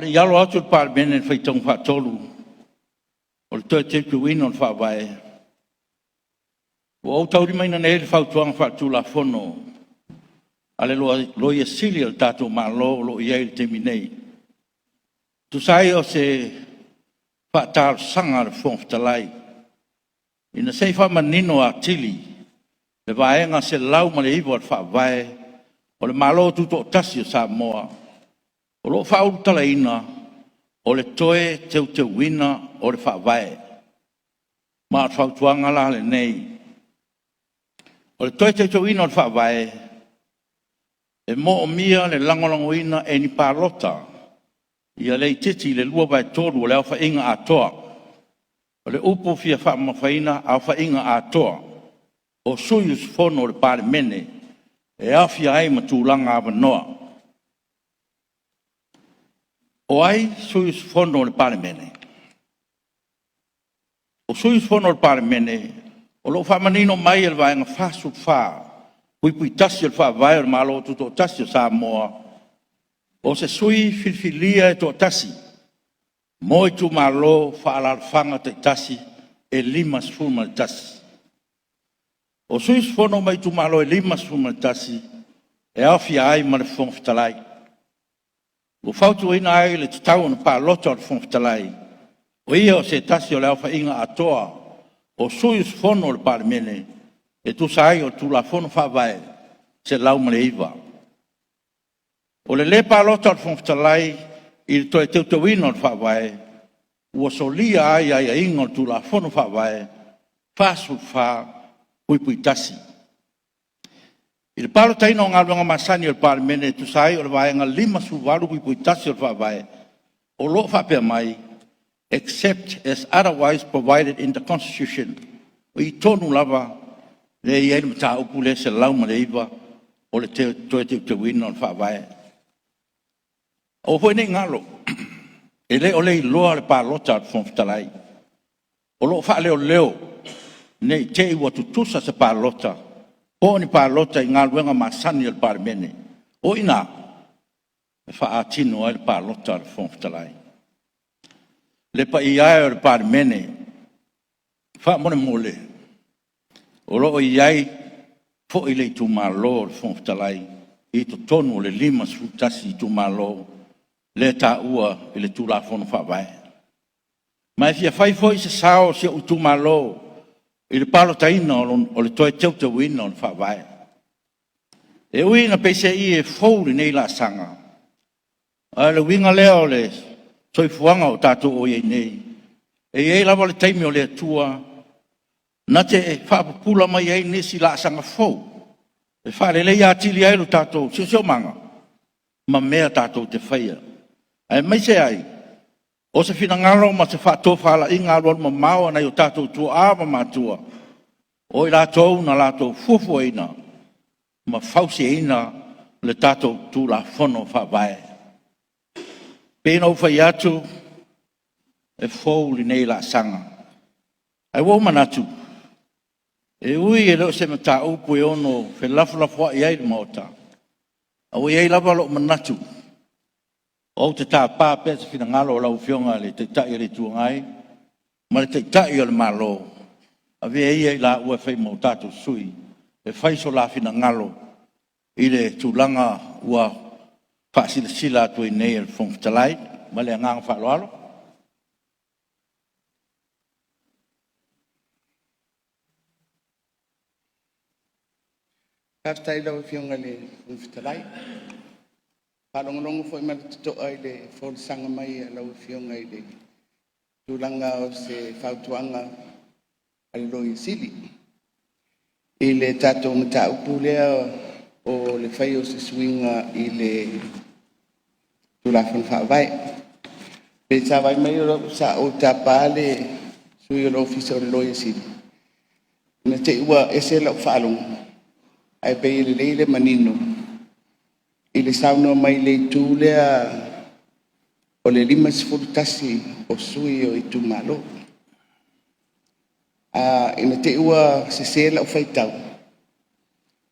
le yalo atu par bene fai tong fa tolu. O le toe te wino fa vai. O tau di mai na ne fa tuang fa tu la fono. Ale lo ia sili al tatu ma lo ia il te minei. Tu sai o se fa tar sanga fonf talai. Ina sei fa manino a tili. Le vaenga se lau ma le iwo fa vai. O le malo tu to tasi o sa moa. O lo fa u talaina. O le toe te wina o le fa vai. Ma fa tuanga la le nei. O le toe te wina o le fa vai. E mo o mia le langolongoina e ni parota. Ia le titi le lua vai toru o le alfa inga atoa. O le upo fia fa mafaina alfa inga atoa. O suyus fono le pare mene. E afia ai matulanga avanoa. O ai suyus fono le pare mene. O suyus fono le pare mene. O lo fa manino mai el vai nga fasu fa. Pui tasi el fa vai el malo tuto tasi sa moa. O se sui filfilia e to tasi. Moi tu malo fa alalfanga te tasi e limas fuma tasi. O sui fono mai tu malo e limas fuma tasi e afia ai ma le fonftalai. O fautu ina ai le tau na pa loto al fonftalai. O ia o se tasi o le alfa inga atoa. O sui fono le parmene. E tu sai o tu la fono fa vai se lau ma le iwa. O le lepa alota al fonftalai il toe te wino al fa vai. Ua solia ai ingo tu la fono fa vai. Fasu fa pui tasi. Il palo taino ngalwanga masani al parmene tu sai o le vai nga lima su walu pui tasi al fa vai. O lo fa pe mai except as otherwise provided in the Constitution. O i tonu lava le ia il mata upule se lau ma le iwa o le te wino al fa vai. O foi nei ngalo. Ele o le loa le palota al fonftalai. O lo fa leo. Nei te iwa tutusa se palota. O ni palota i ngaluenga masani al parmene. O ina. Fa atino al palota al fonftalai. Le pa iai al parmene. Fa mone mole. O lo iai fo i le tu malo al fonftalai. I to tonu le lima sutasi tu malo. Le ta ua i le tu la fono fa vai. Ma fia fai foi se sao se utu malo i le palo taina o le toe te wina o le fa vai. E uina pese i e fouli nei la sanga. A le winga leo le toi fuanga o tato o iei nei. E iei lava le taimi o le atua. Na te fa pula mai iei nisi la sanga fou. E fa le le atili ai lo tato se manga. Ma mea tato te faia. Ai mai se ai. O se fina ngalo ma se fato fala inga lo ma mau na yo tato tu ava matua. O la to na la to fufu ina. Ma fausi ina le tato tu la fono fa vai. Peno fa yatu e fo li nei la sanga. Ai wo manatu. E ui e lo se mata upu e ono fe lafla fo ia mota. Au ia lava lo manatu. O te tā pāpea te whina ngalo o lau whionga le te tai le tuangai, ma le te tai o le malo. A vea ia i la ua whai mau tātou sui, e whai so la whina ngalo, i le tūlanga ua whaasila sila atu i nei el whongtalai, ma le ngang whaaloalo. Tātai lau whionga le whongtalai. Palongonongo foi ma to ai le for sanga mai la fionga i le tulanga o se fautuanga al loi sili i le tato mata upulea o le fai o se swinga i le tulafon fa vai pe sa vai mai ro sa o tapale sui lo officer loi sili na te ua ese la falong ai pe le manino i le sauna mai le tūlea o le lima sifurutasi o sui o i tūmalo. Ina te ua se sela o whaitau.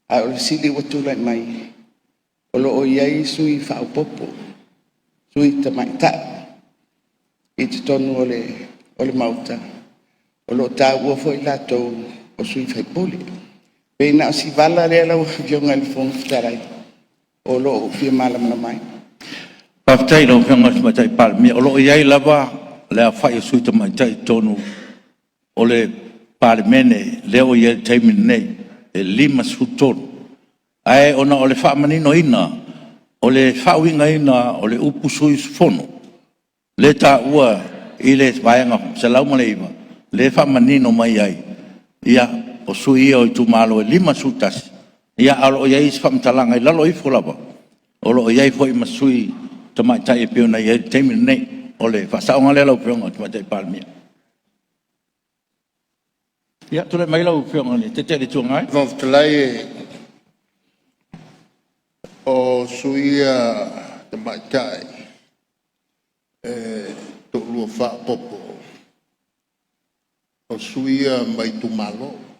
A o le sili wa tūlai mai. O lo o iai sui whaupopo. sui tamaita i te tonu o le mauta o lo ta ua foi latou o sui faipuli pe na si vala le la fionga le fong tarai o lo fi malam mai Paftai lo fianga matai palmi o lo iai lava le fai sui te matai tonu o le parmene le o ye taimin nei e lima suton ai ona o le fa manino ina o le fa winga ina o le upu sui fono le ta ua ile vaenga se lau maleiva le fa manino mai ai ia o sui o tu malo lima sutas ia alo ia is fam talanga la lo ifolava o lo ia foi masui tama tai pe na ia taimin nei o le fa sa ngale lo pe ngot matai palmi ia tu le mai lo pe ngani te te tungai Vão falar o suia de matai to lua fa popo o suia mai tu malo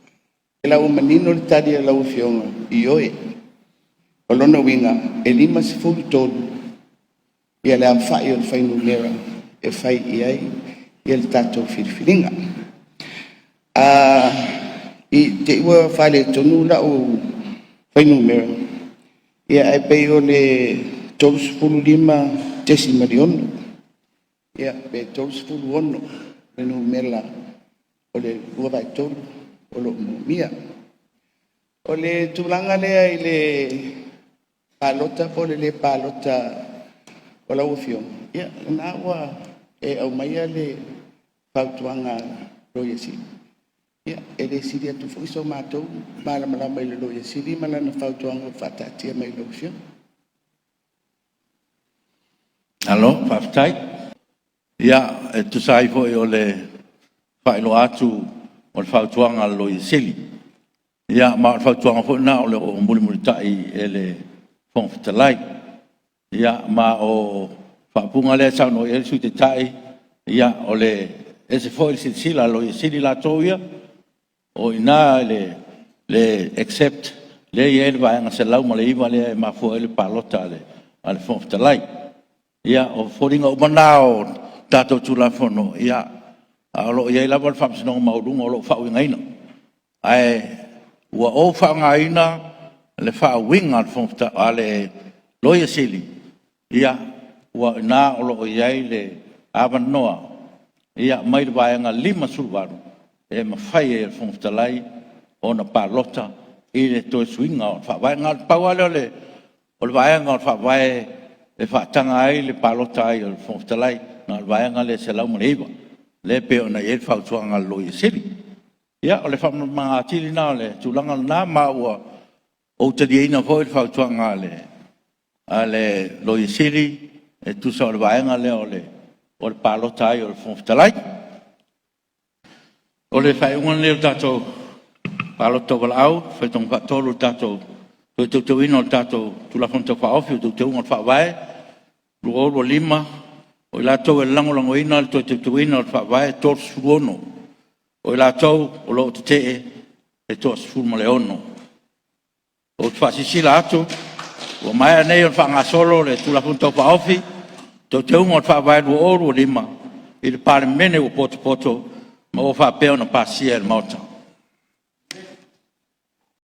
la o menino le tadi la o fionga i oe o lona winga e lima se fu todo ia le amfai o fai numera e fai iai ia le tatou filifilinga i te ua fale tonu la o fai numera ia ai pei o le tolus fulu lima tesi mariono ia pe tolus fulu ono le numera o le ua vai tolu o lo mia o le tulanga lea i le palota po le palota o la ufio ia na wa e au mai le pautuanga lo yesi ia e le siria tu foi so matou mala mala mai lo yesi di mala na pautuanga fatati mai lo ufio alo Paftai ia tu sai foi o le failo atu o le whautuanga lo i sili. Ia, ma le whautuanga fo na o le o muli tai e le whongwhitalai. Ia, ma o whapunga le sao no e sui te tai. Ia, o le e se fo i sila lo i sili la tō ia. O ina le accept le i e le vaenga se lau ma le iwa le ma fo e le palota le a le whongwhitalai. Ia, o whoringa o manao tātou tūlafono. Ia, alo ia la wal fam sino maudunga lo fa wingaina ai wa o fa ngaina le fa winga fonta ale loya sili ia wa na lo ia le avan noa ia mai vai nga lima sulvaru e ma fai e fonta lai ona palota ile to swinga fa vai nga pa wale le o vai nga fa vai e fa tanga ai le palota ai o fonta lai na vai nga le sela mleiva le pe ona e fautuanga lo i sili ia o le fa ma tili na le tulanga na ma wa o te diina foi fautuanga ale lo i sili e tu sa va nga le o le palota i o le fontalai o le fa un le tato palota valau fe ton fa tolu tato tu ino tato tu la fonta fa ofio tu un fa vai lo lima o la tau e lango ina to te ina fa vai to suono o la tau o lo te e to sfuma leono o fa si la ato o mai nei o fa nga solo le tu la punto fa ofi to te un fa vai lo lima il parmene o poto ma o fa pe ona pasia el mota